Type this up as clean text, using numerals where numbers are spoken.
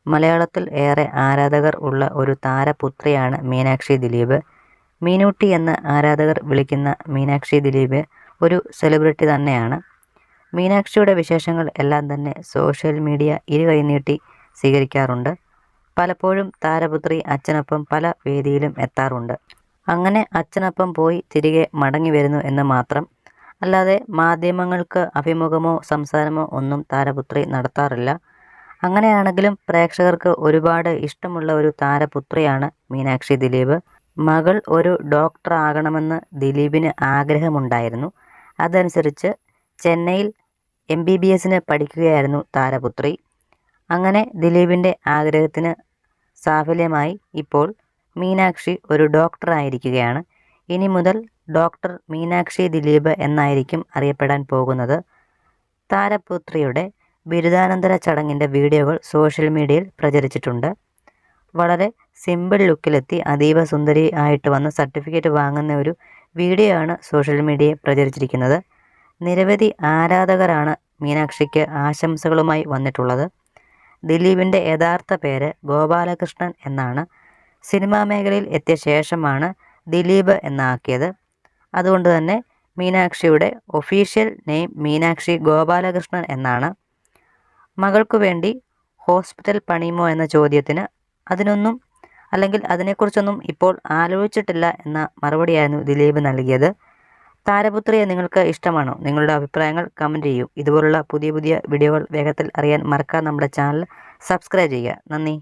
മലയാളത്തിൽ ഏറെ ആരാധകർ ഉള്ള ഒരു താരപുത്രിയാണ് മീനാക്ഷി ദിലീപ്. മീനൂട്ടി എന്ന് ആരാധകർ വിളിക്കുന്ന മീനാക്ഷി ദിലീപ് ഒരു സെലിബ്രിറ്റി തന്നെയാണ്. മീനാക്ഷിയുടെ വിശേഷങ്ങൾ എല്ലാം തന്നെ സോഷ്യൽ മീഡിയ ഇരുകൈനീട്ടി സ്വീകരിക്കാറുണ്ട്. പലപ്പോഴും താരപുത്രി അച്ഛനൊപ്പം പല വേദിയിലും എത്താറുണ്ട്. അങ്ങനെ അച്ഛനൊപ്പം പോയി തിരികെ മടങ്ങി വരുന്നു എന്ന് മാത്രം. അല്ലാതെ മാധ്യമങ്ങൾക്ക് അഭിമുഖമോ സംസാരമോ ഒന്നും താരപുത്രി നടത്താറില്ല. അങ്ങനെയാണെങ്കിലും പ്രേക്ഷകർക്ക് ഒരുപാട് ഇഷ്ടമുള്ള ഒരു താരപുത്രിയാണ് മീനാക്ഷി ദിലീപ്. മകൾ ഒരു ഡോക്ടർ ആകണമെന്ന് ദിലീപിന് ആഗ്രഹമുണ്ടായിരുന്നു. അതനുസരിച്ച് ചെന്നൈയിൽ MBBS പഠിക്കുകയായിരുന്നു താരപുത്രി. അങ്ങനെ ദിലീപിൻ്റെ ആഗ്രഹത്തിന് സാഫല്യമായി ഇപ്പോൾ മീനാക്ഷി ഒരു ഡോക്ടറായിരിക്കുകയാണ്. ഇനി മുതൽ ഡോക്ടർ മീനാക്ഷി ദിലീപ് എന്നായിരിക്കും അറിയപ്പെടാൻ പോകുന്നത്. താരപുത്രിയുടെ ബിരുദാനന്തര ചടങ്ങിൻ്റെ വീഡിയോകൾ സോഷ്യൽ മീഡിയയിൽ പ്രചരിച്ചിട്ടുണ്ട്. വളരെ സിമ്പിൾ ലുക്കിലെത്തി അതീവ സുന്ദരി ആയിട്ട് വന്ന് സർട്ടിഫിക്കറ്റ് വാങ്ങുന്ന ഒരു വീഡിയോ ആണ് സോഷ്യൽ മീഡിയയിൽ പ്രചരിച്ചിരിക്കുന്നത്. നിരവധി ആരാധകരാണ് മീനാക്ഷിക്ക് ആശംസകളുമായി വന്നിട്ടുള്ളത്. ദിലീപിൻ്റെ യഥാർത്ഥ പേര് ഗോപാലകൃഷ്ണൻ എന്നാണ്. സിനിമാ മേഖലയിൽ എത്തിയ ശേഷമാണ് ദിലീപ് എന്നാക്കിയത്. അതുകൊണ്ട് തന്നെ മീനാക്ഷിയുടെ ഒഫീഷ്യൽ നെയിം മീനാക്ഷി ഗോപാലകൃഷ്ണൻ എന്നാണ്. മകൾക്കു വേണ്ടി ഹോസ്പിറ്റൽ പണിയുമോ എന്ന ചോദ്യത്തിന് അതിനെക്കുറിച്ചൊന്നും ഇപ്പോൾ ആലോചിച്ചിട്ടില്ല എന്ന മറുപടിയായിരുന്നു ദിലീപ് നൽകിയത്. താരപുത്രിയെ നിങ്ങൾക്ക് ഇഷ്ടമാണോ? നിങ്ങളുടെ അഭിപ്രായങ്ങൾ കമൻറ്റ് ചെയ്യൂ. ഇതുപോലുള്ള പുതിയ വീഡിയോകൾ വേഗത്തിൽ അറിയാൻ മറക്കാതെ നമ്മുടെ ചാനൽ സബ്സ്ക്രൈബ് ചെയ്യുക. നന്ദി.